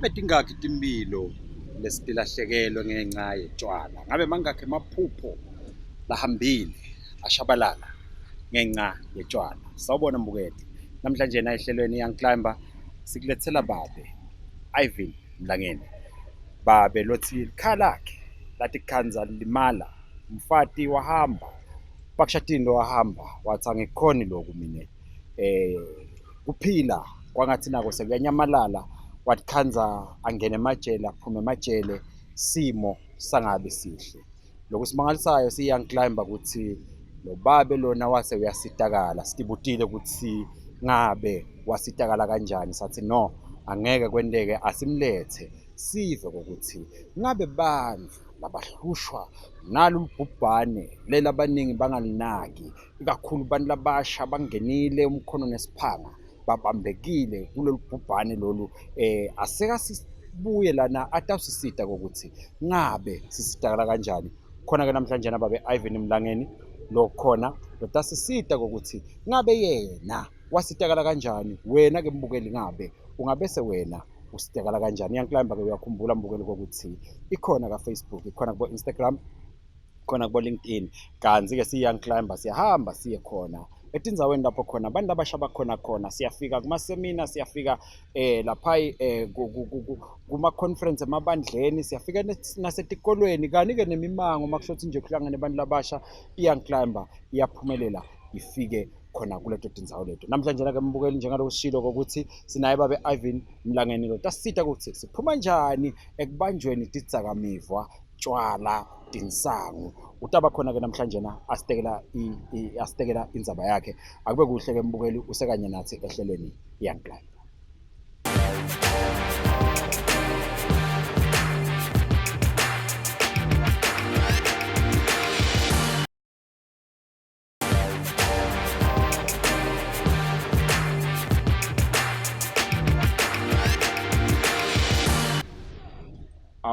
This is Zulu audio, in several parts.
ngabe tingakhi timphilo lesitilahlekelo ngenxa yetshwala? Ngabe mangakhi emaphupho lahambile ashabalala ngenxa yetshwala? Sawubona mbukeli, namhlanje ehlelweni Young Climber sikulethela babe Irvan Mlangeni. Babe lothi khalakhe lathi khanza limala, mfati wahamba bakushadini wahamba wathi angikhoni lokhu mina kuphila kwangathi nako sekuyanyamalala, wathi khanza angene emajele aphume emajele, simo sangabe sihle. Lokusimangalisayo si-Young Climber ukuthi lo babe lona wase uyasitakala, sitibutile ukuthi ngabe wasitakala kanjani. Sathi no, angeke kwenteke, asimlethe sive ukuthi ngabe bantu labahlushwa nalo ubhubhane lela abaningi bangalinaki, ikakhulu bantu labasha bangenile umkhono nesiphanga babambekile kulolu bhubhane lolu, aseka sibuye lana atawusisita ukuthi ngabe sisitakala kanjani. Khona ke namhlanje nababe Irvan Mlangeni lo khona lotasisita ukuthi ngabe yena wasitakala kanjani. Wena ke mbukeli, ngabe ungabese wena usitakala kanjani? Young Climber ke uyakhumbula mbukeli ukuthi ikhona ka Facebook, ikhona ku Instagram, khona ku LinkedIn, kanzi ke si Young Climber siyahamba siye khona etindzaweni lapho khona abantu abasha bakhona siyafika kuma seminar, siyafika lapha kuma conference emabandleni, siyafika nasetikolweni kani ke nemimango makushothi nje kuhlangene abantu labasha. Young Climber iyaphumelela ifike khona kuleto tindzawo leto. Namhlanje ke mbukeli, njengalokushilo ukuthi sinaye babe Irvan Mlangeni lo tasisita ukuthi siphuma njani ekubanjweni tidzakamizwa, tshwala, tinsangu. Utaba khona ke namhlanje asitekela indzaba yakhe. Akube kuhle ke mbukeli, usekanye nathi ehlelweni Young Climber.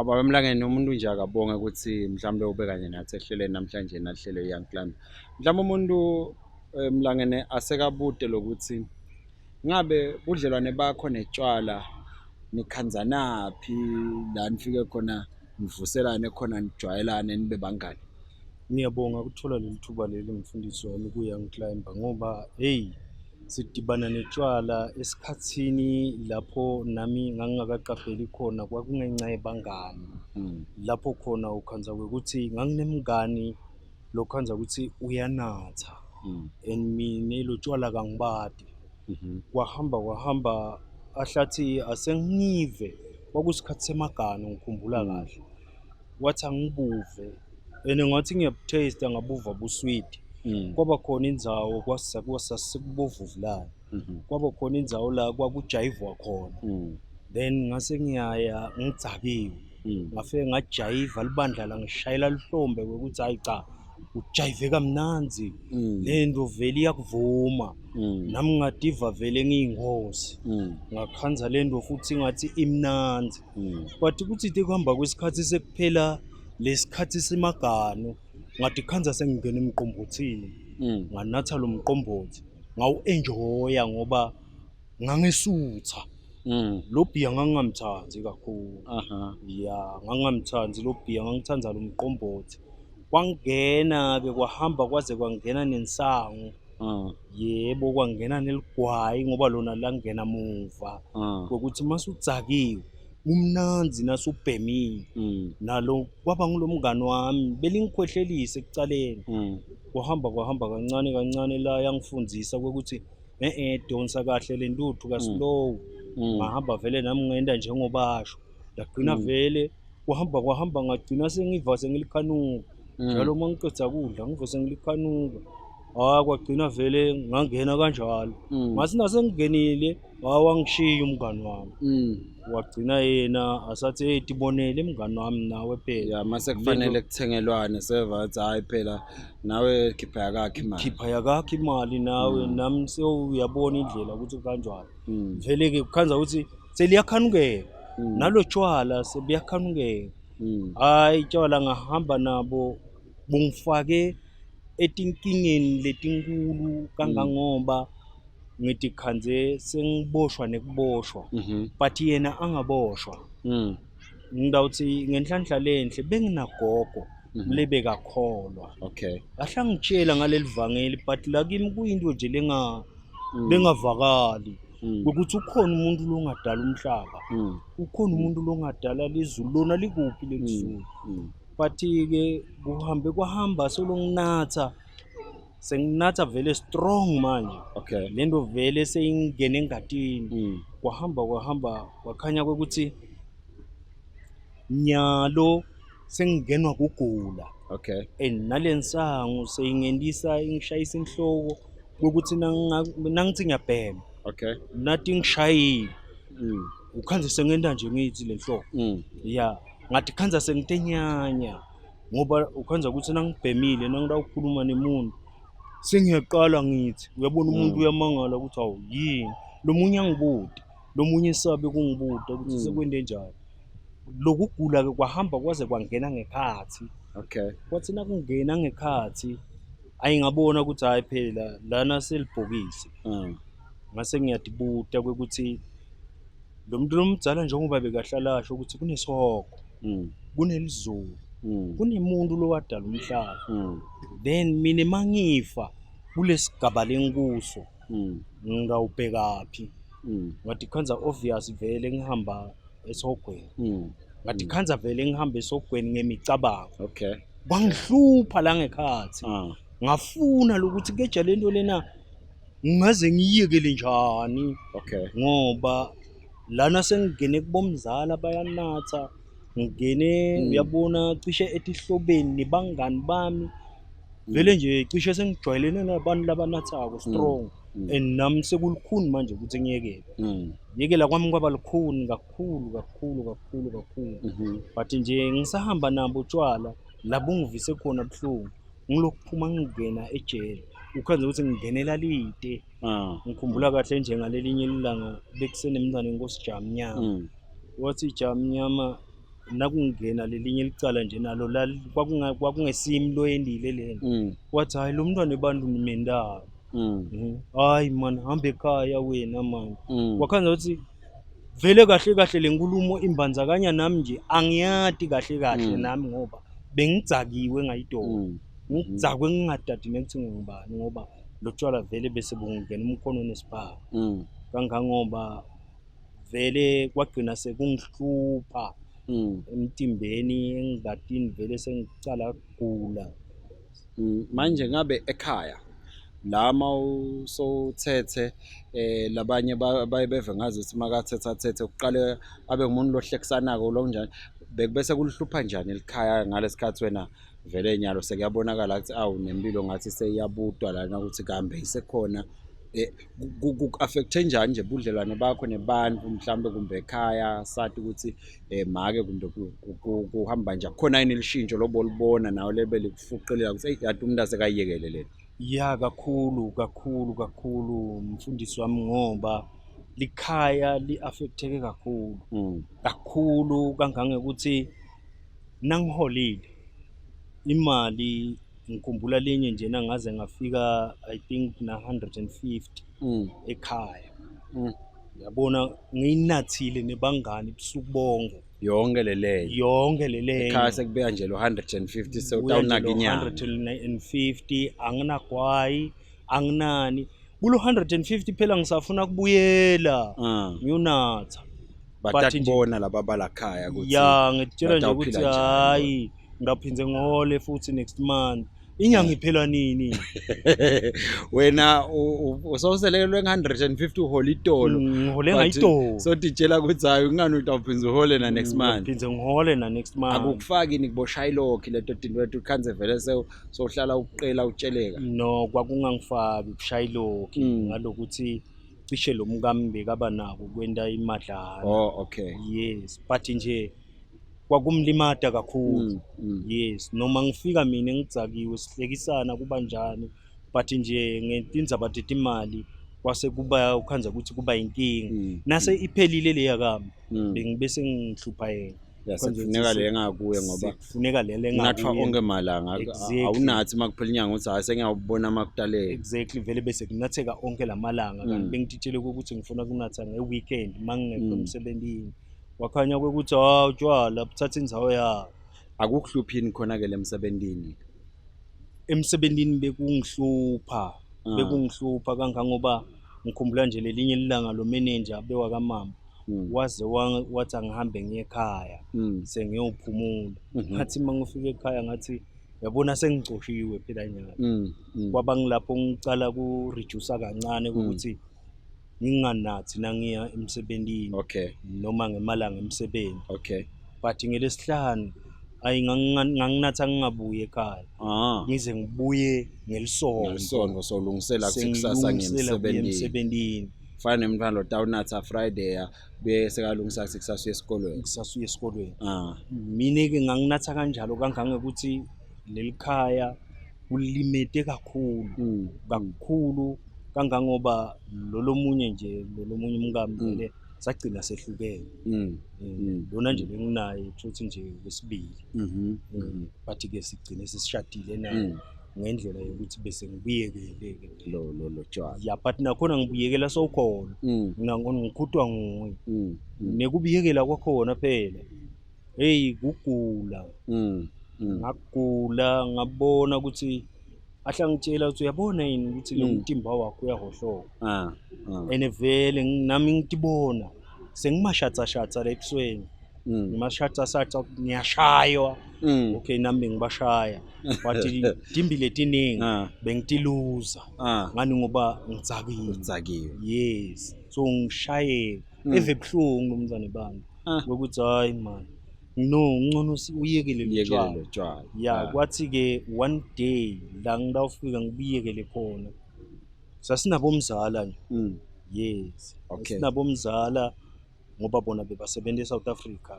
Babe Mlangeni, umuntu nje akabonge ukuthi mhlawumbe ube kanye nathi ehlelweni namhlanje nahlelo Young Climber. Mhlawumbe umuntu Mlangeni asekabude lokuthi ngabe budlelwane bakho netshwala nikhanzanaphi, la nifike khona nivuselane khona nijwayelane nibe bangani? Ngiyabonga ukuthola leli thuba leli mfundisi wami ku-Young Climber, ngoba sidibana netshwala esikhathini lapho nami ngangingakaqapheli khona, kwakungenxa yebangani. Lapho khona ukhanza ukuthi nganginemngani lokhanza ukuthi uyanatha and mina lo tshwala kangibadi. Kwahamba ahlathi asengive, kwakusikhathi semagano ngikhumbula kahle, wathi angibuve and ngathi ngiyabutaste ngabuva busweet. Kwaba khona indzawo kwasasekubovu, kwaba khona indzawo la kwakujayivwa khona, then ngase ngiyaya ngidzakiwe, ngafike ngajayiva libandla la ngishayela lihlombe ukuthi hayi cha, ujayive kamnanzi, lento vele iyakuvuma. Nami ngativa vele ngiyingozi, ngakhanza lento futhi ngathi imnanzi. But kuthi kuhamba kwesikhathi sekuphela lesikhathi semagano, ngathi khanza sengingena emqombothini, nganatha lo mqombothi, ngawu-enjoya ngoba ngangisutha. Lo bhiya ngangingamthandi kakhulu, ngangingamthandi lo bhiya, ngangithanda lo mqombothi. Kwangena-ke kwahamba kwaze kwangena nensangu, yebo, kwangena neligwayi ngoba lona langena muva kokuthi masudzakiwe umnanzi nasubhemile. Nalo kwaba ngulo mngani wami belingikhwehlelise ekucaleni. Kwahamba kancane la yangifundisa ukuthi donsa kahle le ntuthu ka-slow. Ngahamba vele nami ngenda njengobasho, ngagcina vele kwahamba ngagcina sengiva sengilikhanuka njalo uma ngiqeda kudla ngive sengilikhanuka. Kwagcina vele ngangena kanjalo, ngathi nasengingenile wangishiya umngani wami. Wagcina yena asathi tibonele mngani wami nawe phela mase kufanele kuthengelwane, seva ukuthi hayi phela nawe khipha yakakho imali nawe, nami sewuyabona indlela ukuthi kanjani. Vele ke kukhanza ukuthi seliyakhanukela nalo tshwala sebuyakhanukela. Hayi tshwala ngahamba nabo bungifake etinkingeni letinkulu kangangoba ngithi khanze sengiboshwa nekuboshwa but yena angaboshwa. Ngidawuthi ngenhlanhla lenhle benginagogo lebekakholwa. Okay. Ahla ngitshela ngaleli vangeli but la kimi kuyinto nje lengavakali ukuthi ukhona umuntu longadala umhlaba, ukhona umuntu longadala lezulu, lona likuphi lezulu. But-ke kwahamba solonginatha, senginatha vele strong manje. Okay. Lento vele seyingene engatini. Kwahamba kwakhanya ukuthi nyalo sengingenwa kugula. Okay. And nalensango seyingendisa ingishayisa inhloko ukuthi nangithi ngiyabhema. Okay. Nathi ngishayile. Ukhanze sengenda nje ngithi lenhloko. Yeah, ngathi khanza sengitenyanya ngoba ukhanza ukuthi nangibhemile nangida ukukhuluma nemuntu sengiyaqala ngithi uyabona umuntu uyamangala ukuthi awu yini lo munye angibude, lo munye esabe kungibuda ukuthi sekwende njani. Lokugula ke kwahamba kwaze kwangena ngekhathi. Okay. Kwathi nakungena ngekhathi ayingabona ukuthi hayi phela lana selibhokisi. Ngase ngiyadibuta ukuthi lo muntu lomdzala njengoba bekahlalasho ukuthi kunesihoko, kunelizulu, kunemuntu lowadala umhlaba. Then mina mangifa kulesigaba lengikuso ngawubhekaphi. Ngathi khanza obvious vele ngihamba esogweni. Ngathi khanza vele ngihamba esogweni ngemicabango. Okay. Bangihlupha la ngekhathi. Ngafuna lokuthi keja lento lena ngaze ngiyekele njani. Okay. Ngoba lana sengigene kubomzala bayanatha, ngigene uyabona cishe etihlobeni nebangani bami. Vele nje cishe sengijwayelene nabantu labanathako strong. And nami sekulukhuni manje ukuthi ngiyekele. Yekela kwami kwaba lukhuni kakhulu. But nje ngisahamba nabo utshwala labo ngivise khona buhlungu. Ngilokuphuma ngingena ejele. Ukhanze ukuthi ngingenela lide. Ngikhumbula kahle nje ngalelinye ilanga bekusenemntana inkosi Jamnyama. Wathi Jamnyama nakungena lelinye licala nje nalo kwakungesimi lo endile lena. Wathi hayi lo mntwana ebantu nimendala. Hayi man hamba ekhaya wena man. Wakhanza ukuthi vele kahle lenkulumo imbanzakanya nami nje angiyati kahle nami ngoba bengidzakiwe ngayidolo. Ngicakwe ngingadadi nekuthi ngibani ngoba lo tshwala vele bese bungena umkhono nesibhawu. Kangangoba vele kwagcina sekungihlupha emtimbeni engadini vele sengicala ukugula. Manje ngabe ekhaya lama usothethe labanye bayebeve ngazi ukuthi makathethe uqale abe umuntu lohlekisanako lo njani bekubese kulihlupha njani elikhaya ngalesikhathi wena vele enyalo sekuyabonakala ukuthi awu nempilo ngathi seyiyabudwa lana ukuthi kambe isekhona ku-affecte njani nje budlelwane bakho nebantu mhlambe kumbe ekhaya sathi ukuthi make kumbe kuhamba nje khona yini lishintsho lobo libona nawe lebe likufuqelela ukuthi yathi umuntu asekayiyekele lena. Ya kakhulu mfundisi wami ngoba likhaya li-affecteke kakhulu kangangekuthi nangiholile imali ngikhumbula lenye nje nangaze ngafika I think na 150 ekhaya. Yabona ngiyinathile nebangani busuku bonke yonke leleyo ekhaya sekubeka nje lo 150 sewutawunaka inyanga 150 anginagwayi anginani kulo 150 phela ngisafuna kubuyela ngiyonatha bathi bona laba balakhaya ukuthi ya ngitshela nje ukuthi hayi ngaphinze ngihole futhi next month inyanga iphela nini. Wena usawuselekelwe nge150 uhole itolo ngihole ngayitolo so ditshela ukuthi hayi ungani utawuphinza uhole na next month ngiphinze ngihole na next month akukufaki nikuboshayilokhi leto dinto wethu khanze vele sohlala uqela utsheleka no kwakungangifaki kushayilokhi ngalokuthi cishe lo mkami bekaba nako kwenta imadlana. Okay. Yes but nje kwakumlimata kakhulu. Yes noma ngifika mina ngidzakiwe sihlekisana kuba njani but nje ngentindzaba tete imali kwase kuba ukhanza ukuthi kuba inkinga nase iphelile leya kami bengibese ngihlupha yena Kufuneka le engakuye ngoba kufuneka lele ngathwa onke malanga awunathi makuphela inyanga uthi hayi sengiyawubona makudaleke. Exactly, vele bese kunatheka onke lamalanga kanti bengitshitshele ukuthi ngifuna kunatha nge-weekend mangingekho emsebenzini. Wakhanya ukuthi utshwala buthatha indzawo yawo. Akukuhluphini khona ke emsebenzini? Emsebenzini bekungihlupha kangangoba ngikhumbula nje lelinye ilanga lo manager bewakamama waze wathi angihambe ngiye ekhaya sengiyophumula. Ngathi mangifika ekhaya ngathi yabona sengicoshiwe phela nyalo. Kwaba ngilapho ngicala ku-reducer kancane ukuthi nginganathi nangiya emsebenzini noma ngemalanga emsebenzi. But ngelesihlanu ayi nganginatha ngingabuye ekhaya ngize ngibuye ngelisonto solungisela kusasa ngemsebenzini. Fana nemntwana lo tawunatha Friday bese kalungisa kusasa uye esikolweni. Mina ke nganginatha kanjalo kangangekuthi lelikhaya kulimete kakhulu kangangoba lolomunye umngami vele sagcina sehlukene. Lona nje benginaye futhi nje wesibili. But ke sigcine sesishadile naye ngendlela yokuthi bese ngibuyekele lo tshwala. But nakhona ngibuyekela sowukhona ngikhutwa nguwe. Nekubuyekela kwakhona phela hey kugula. Ngagula ngabona ukuthi ahla ngitshela ukuthi uyabona yini ukuthi lo mtimba wakho uyahohloka. Ene vele nami ngitibona sengimashatha la ebusweni. Ngimashatha ngiyashaywa. Okay nami ngibashaya. But timbi letiningi bengitiluza ngani ngoba ngitsakiwe. Yes. So ngishaye evebhlungu nomzane bami ukuthi hayi man ngcono uyekele lo tshwala. Kwathi ke one day la ngidawufika ngibiyekele khona sasinabomzala nje. Yes. Sinabomzala ngoba bona bebasebenza eSouth Africa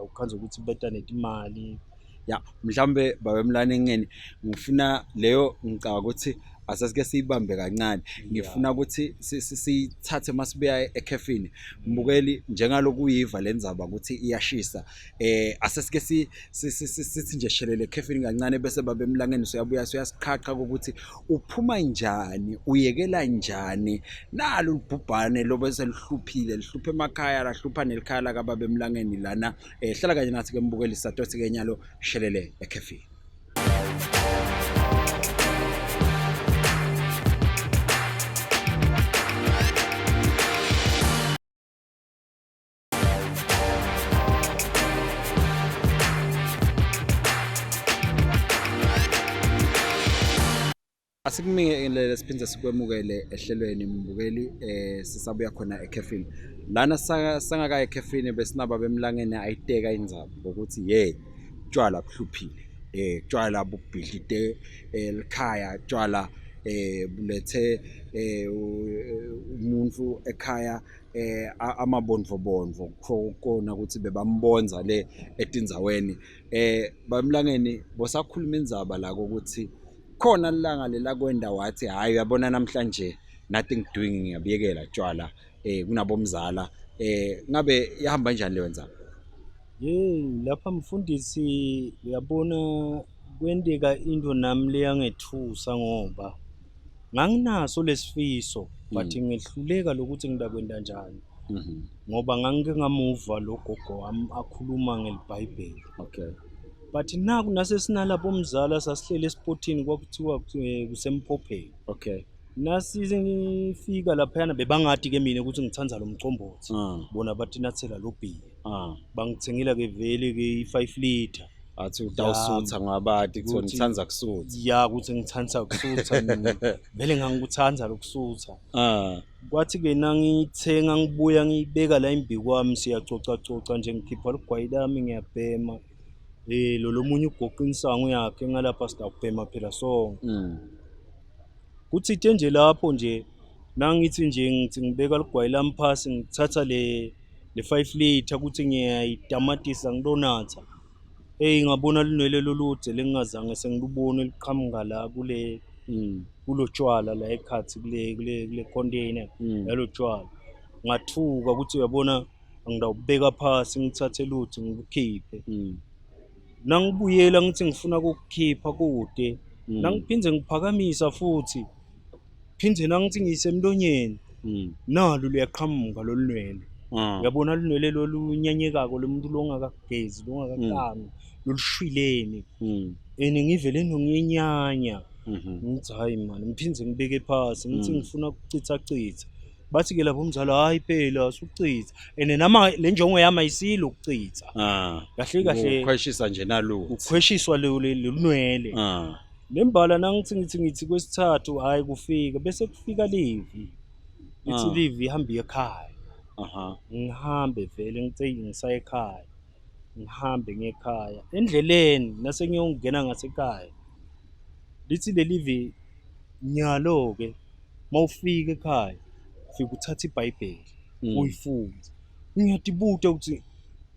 ukhanza ukuthi betane imali. Mhlambe babe Mlangeni ngifuna leyo ngicaba ukuthi asasike siyibambe kancane. Ngifuna ukuthi sithathe masibuya ekhefini mbukeli njengaloku uyiva lendzaba ukuthi iyashisa. Asasike sithi nje shelele ekhefini kancane bese babe Mlangeni uyabuya uyasiqhaqha ukuthi uphuma njani uyekela njani nalo ubhubhane lobe selihluphile lihluphe emakhaya lahlupha nelikhaya la kababe Mlangeni lana. Hlala kanye nathi ke mbukeli satothi ke nyalo shelele ekhefini. Asikumele siphinde sikwemukele ehlelweni mbukeli sisabuya khona ekhefini lana sangaka ekhefini besinaba beMlangeni ayiteka indzaba ukuthi tshwala kuhluphile tshwala bubhidlite elikhaya tshwala bulethe umuntu ekhaya amabondvo kona ukuthi bebambonza le etindzaweni. BaMlangeni bosakhuluma indzaba la ukuthi khona lilanga lela kwenda wathi hayi uyabona namhlanje nothing doing ngiyabiyekela tshwala kunabomzala. Ngabe yahamba kanjani leyo ndzaba? Lapha mfundisi uyabona kwendeka into nami leyangethusa ngoba nganginaso lesifiso but ngehluleka lokuthi ngidakwenda njani ngoba ngangike ngamuva lo gogo wami akhuluma ngelibhayibheli. But naku nasesinalapho umzala sasihlele esipothini kwakuthiwa kusempopheni. Nasize ngifika laphayana bebangathi ke mina ukuthi ngithanza lo mcombothi bona bathi nathela lo bhiya. Bangithengela ke vele ke i5 liter athi utawusutha ngabadi kuthi ngithanza kusutha. Ukuthi ngithanza kusutha vele ngangikuthanza lokusutha. Kwathi ke nangithenga ngibuya ngibeka la imbi kwami siyacoca nje ngikhipha ligwayi lami ngiyabhema. Lo munye ugoqa insango yakhe ngalapha sidabhema phela sonke. Kuthi nje lapho nje nangithi nje ngithi ngibeka ligwayi lami phasi ngithatha le 5 liter ukuthi ngiyayitamatisa ngidonatha. Ngabona linwele lolude lengingazange sengilubone liqhamuka la kulo tshwala la ekhathi kule container yalo tshwala. Ngathuka ukuthi uyabona angidawubeka phasi ngithathe lutho ngikukhiphe. Nangibuyela ngithi ngifuna ukukukhipha kude nangiphinde ngiphakamisa futhi phinde nangithi ngiyisemlonyeni nalo liyaqhamuka lolunwele. Uyabona lunwele lolunyanyekako lomuntu longakagezi longakakangi lolushwileni ngivele nonyenyanya ngithi hayi mani ngiphinde ngibeke phasi ngithi ngifuna ukuchitha. Bathi-ke lapho umzala hayi phela sukuchitha nama le njongo yami ayisilo ukuchitha kahle kahle ukhweshisa nje nalutho ukhweshiswa lolunwele nembala nangithi kwesithathu hayi kufika bese kufika livi lithi livi ihamba ekhaya ngihambe vele ngithi ngisaya ekhaya ngihambe ngekhaya endleleni nase ngiyongena ngasekhaya lithi lelivi nyalo ke mawufika ekhaya fika uthatha iBhayibheli uyifunde ngiyadibuta ukuthi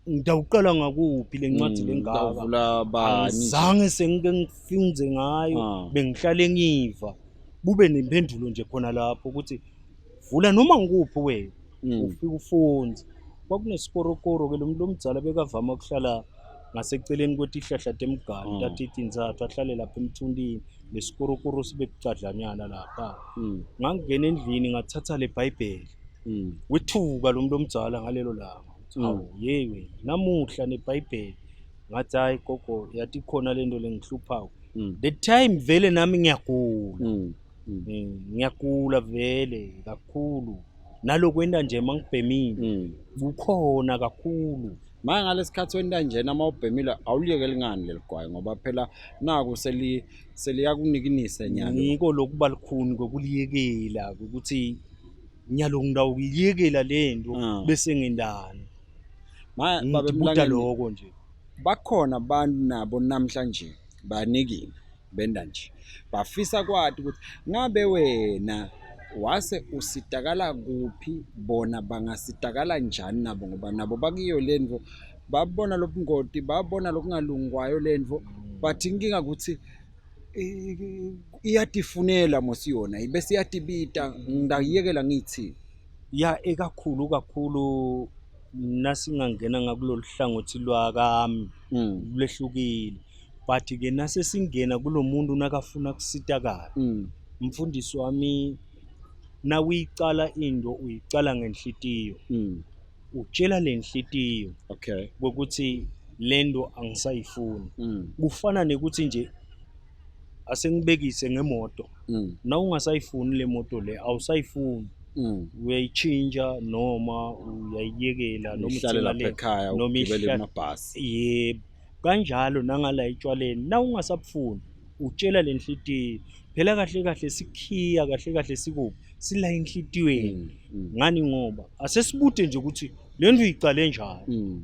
ngidawuqala ngakuphi lencwadi lengaka angizange sengike ngifunze ngayo bengihlale ngiva bube nempendulo nje khona lapho ukuthi vula noma ngikuphi wena ufike ufunde. Kwakunesikorokoro ke lo muntu omdzala bekavama ukuhlala ngaseceleni kwetihlahla temgani tatithi inzathu ahlale lapha emthundini lesikorokoro sibe bucadlanyana lapha. Ngangena endlini ngathatha le Bhayibheli wethuka lo muntu omdzala ngalelo langa hawu yewe namuhla neBhayibheli ngathi hayi gogo yathi khona lento lengihluphayo the time vele nami ngiyagula vele kakhulu nalokwenda nje mangibhemile kukhona kakhulu. Manje ngalesikhathi wenda njena mawubhemile awuliyekeli ngani leligwayi ngoba phela naku seliyakunika nyalo. Ngiko lokuba likhuni kokuliyekela ukuthi nyalo ngidawuyiyekela lento bese ngendani. Manje babe Mlangeni lokho nje bakhona abantu nabo namhlanje banikini benda nje bafisa kwathi ukuthi ngabe wena wase usitakala kuphi bona bangasitakala njani nabo ngoba nabo bakiyo lento babona lobungoti babona lokungalungwayo lento bathi inkinga ukuthi iyatifunela mosiyona ibese iyatibita ngidayiyekela ngithi ya ekakhulu nasingangena ngakulolu hlangothi lwakami lehlukile but ke nase singena kulomuntu nakafuna kusitakala umfundisi wami na uyicala into uyicala ngenhlitiyo utshela lenhlitiyo ukuthi lento angisayifuni kufana nekuthi nje asengibekise ngemoto na ungasayifuni le moto le awusayifuni uyayichinja noma uyayiyekela noma uhlale lapha ekhaya ugibele amabhasi yebo kanjalo nangala etshwaleni na ungasabufuni utshela lenhlitiyo phela kahle kahle sikhiya kahle kahle sikuphi sila enhlitiyweni ngani ngoba asesibute nje ukuthi lento uyicale njani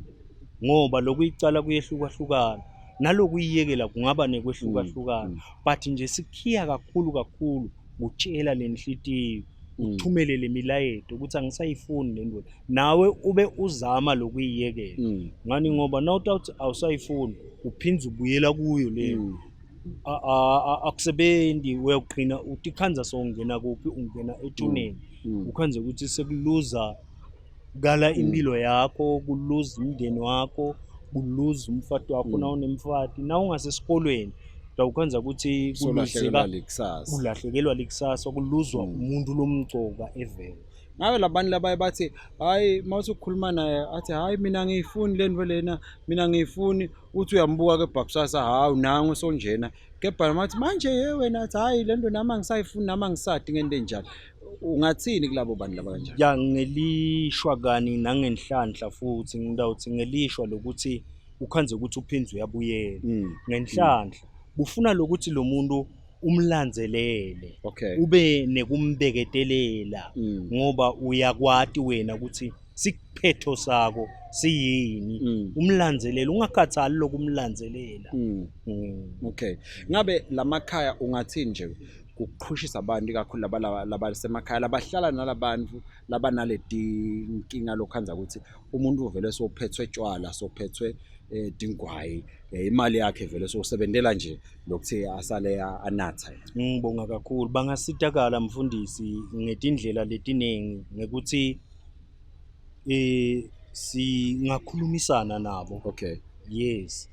ngoba lokuyicala kuyehlukahlukana nalokuyiyekela kungaba nekwehlukahlukana but nje sikhiya kakhulu utshela lenhlitiyo uthumele lemilayeto ukuthi angisayifuni lento nawe ube uzama lokuyiyekela ngani ngoba nawuthi awusayifuni uphinze ubuyela kuyo leyo akusebenzi uyaqhina uthi khanza songena kuphi ungena ethuneni ukhanze ukuthi sekuluza gala impilo yakho kuluza umndeni wakho kuluza umfati wakho na unemfati na ungasesikolweni dawukhanza ukuthi kulahlekelwa likusasa kuluzwa umuntu lomgcoka evela. Ngabe labantu labaye bathi hayi mawuthi ukukhuluma naye athi hayi mina ngiyifuni lento lena mina ngiyifuni uthi uyambuka ke bakusasa hawu nangu sonjena kepha mathi manje wena athi hayi lento nami angisayifuni nami angisadi ngento enjalo ungathini kulabo bantu laba kanjani? Ya ngelishwa kani nangenhlanhla futhi ngidawuthi ngelishwa lokuthi ukhanze ukuthi uphinze uyabuyela ngenhlanhla bufuna lokuthi lo muntu umlandzelele ube nekumbeketelela ngoba uyakwati wena ukuthi sikuphetho sakho siyini umlandzelele ungakhathali lokumlandzelela. Okay ngabe lamakhaya ungathini nje ukuqhushisa abantu kakhulu labasemakhaya labahlala nalabantu labanaleti inkinga lokhanza ukuthi umuntu uvele sophethwe tshwala sophethwe dingwayi imali yakhe vele sosebenzela nje lokuthi asale anatha. Ngibonga kakhulu bangasitakala mfundisi ngetindlela letiningi ngekuthi singakhulumisana nabo. Okay. Yes.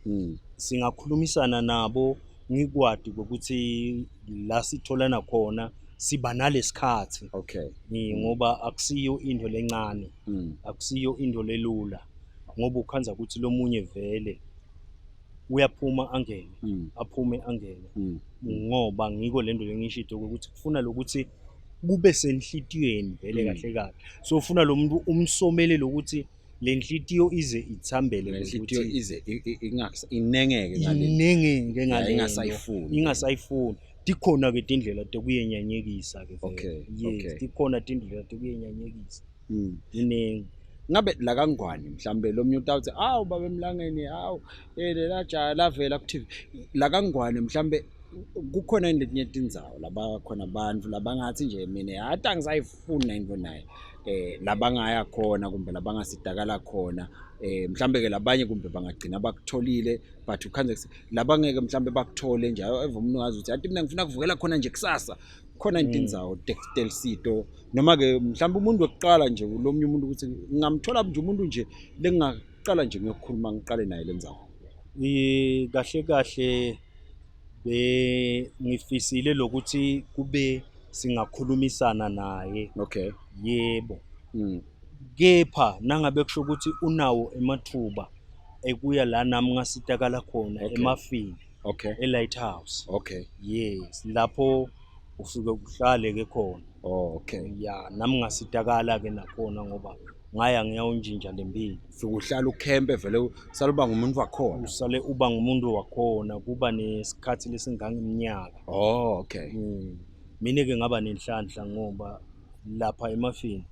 Singakhulumisana nabo ngikwadi ukuthi la sitholana khona siba nalesikhathi. Okay. Ngoba akusiyo into lencane. Akusiyo into lelula. Ngoba ukhanza ukuthi lomunye vele uyaphuma angene, aphume angene. Ngoba ngiko lento lengishito ukuthi kufuna lokuthi kube senhlitiyweni vele kahle kahle. So ufuna lo muntu umsomele lokuthi lenhlitiyo ize ithambele lenhlitiyo ize inengeke ngale inengeke ngale ingasayifuni tikhona ke tindlela tokuyenyanyekisa ke vele. Yes, tikhona tindlela tokuyenyanyekisa. Inengi ngabe la kangwani mhlambe lo muntu uthi awu baba Mlangeni awu lela jaha lavela ku TV la kangwani mhlambe kukhona inlethe tindzawo laba khona abantu labangathi nje mina hata angisayifuni into naye labangaya khona kumbe labangasidakala khona mhlambe ke labanye kumbe bangagcina bakutholile but ukhanze labangeke mhlambe bakuthole nje evuma ungazi ukuthi athi mina ngifuna kuvukela khona nje kusasa khona intindzawo Telsito noma ke mhlambe umuntu oqala nje lomunye umuntu ukuthi ngingamthola nje umuntu nje lengaqala nje ngiyokhuluma ngiqale naye lenzawo kahle kahle ngifisile lokuthi kube singakhulumisana naye. Okay. Yebo. Kepha nangabe kusho ukuthi unawo emathuba ekuya la nami ngasitakala khona emafini. Okay. eLighthouse. Okay. Yes, lapho ufike kuhlale ke khona. Oh, okay. Ya nami ngasitakala ke nakhona ngoba ngaya ngiyawunjinja lempilo. Ufike uhlala ukhempe vele saluba ngumuntu wakhona. Usale uba ngumuntu wakhona kuba nesikhathi lesingangiminyaka. Oh, okay. Mina ke ngaba nenhlanhla ngoba lapha emafini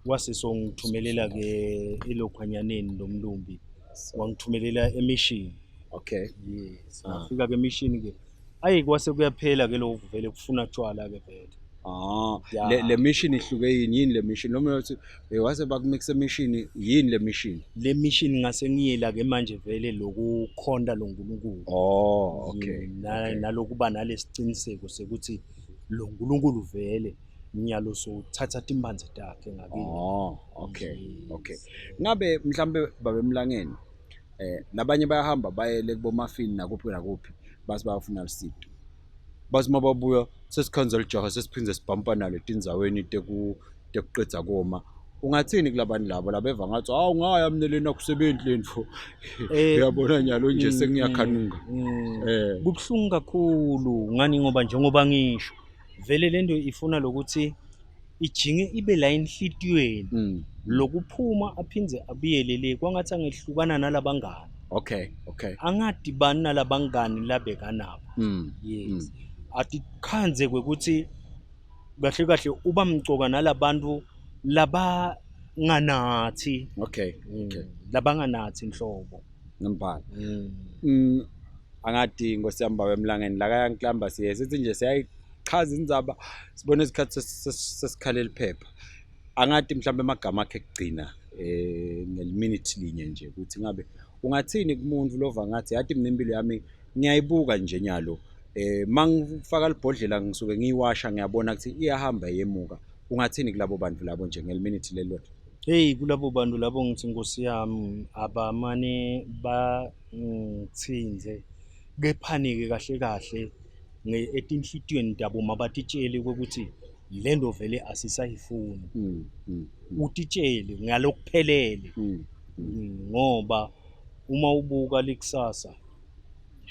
wase songithumelela ke elokhanyaneni lomlumbi wangithumelela emishini. Okay. Yes. Ngafika ke emishini ke ayi kwase kuyaphela ke lo vele kufuna tshwala ke vele. Le mission ihluke yini le mission noma uthi wase bakumixa mission yini le mission? Le mission ngase ngiyela ke manje vele lokukhonda lo nkulunkulu. Oh, okay. Nalokuba nalesiqiniseko sekuthi lo nkulunkulu vele ngiyalo sothatha timbanze takhe ngakini. Okay. Okay. Ngabe mhlambe babe Mlangeni labanye bayahamba bayele kubomafini nakuphi nakuphi base bayafuna lisito. Base mababuya sesikhanza lijaha sesiphindze sibhampa nalo tindzaweni tekuqedza koma ungathini kulabantu labo labeva ngathi awu ngaya mina lena kusebenzi lento uyabona nyalo nje sengiyakhanunga kubhlungu kakhulu ngani ngoba njengoba ngisho vele lento ifuna lokuthi ijinge ibe la enhlitiyweni lokuphuma aphindze abiyelele kwangathi angehlukana nalabangani. Okay. Okay. Angadibani nalabangani labekanabo. Yes. Atikhanze kwekuthi kahle kahle uba mcoka nalabantu labanganathi. Okay. Okay. Labanganathi inhlobo. Ngempala. Angadi ngosiyamba weMlangeni la kayanklamba sithi nje siyayichaza indzaba sibone isikhathi sesikhalela iphepha. Angadi mhlambe amagama akhe ekugcina ngeliminute linye nje ukuthi ngabe ungathini kumuntu lova ngathi yathi mina impilo yami ngiyayibuka nje nyalo mangifaka libhodlela ngisuke ngiyiwasha ngiyabona ukuthi iyahamba yemuka ungathini kulabo bantu labo nje ngeliminute lelodwa? Hey kulabo bantu labo ngithi Nkosi yami abamane ngitsinze kephani ke kahle kahle etinhlitiyweni dabo mabatitshele ukuthi lento vele asisayifuni. Utitshele ngalokuphelele ngoba uma ubuka likusasa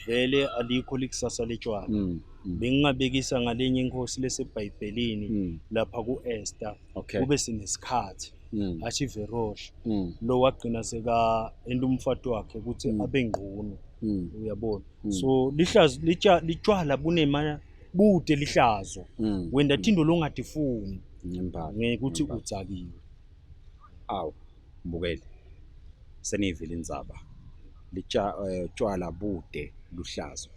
vele alikho likusasa letshwala. Bengingabekisa ngalenye inkosi leseBhayibhelini lapha kuEsther kube sinesikhathi athi Verosh lo wagcina seka endumfato wakhe ukuthi abe ngqunu uyabona. So lihlazo litshwala bunema bude lihlazo wenda thindo longatifuni ngekuthi udzakiwe. Awu mbukele senivile indzaba litshwala bude luhlazo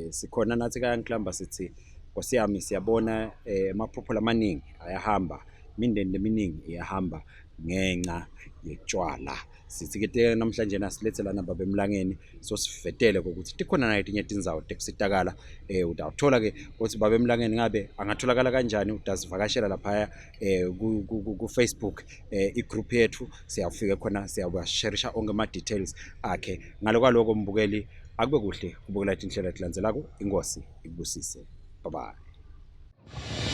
sikhona nathi kayanklamba sithi Nkosiyami siyabona amaphupho lamaningi ayahamba imindeni eminingi iyahamba ngenxa yetshwala. Sithi-ke namhlanje nasilethelana baba Emlangeni so sivetele ukuthi tikhona na etinye tindzawo tekusitakala utawuthola-ke ukuthi baba Emlangeni ngabe angatholakala kanjani, utazivakashela laphaya ku-Facebook igroup yethu, siyafika khona siyabasharisha onke ama-details akhe. Ngalo kwaloko mbukeli, akube kuhle kubukela tinhlelo etilandzelako. Inkosi ikubusise. Bye bye.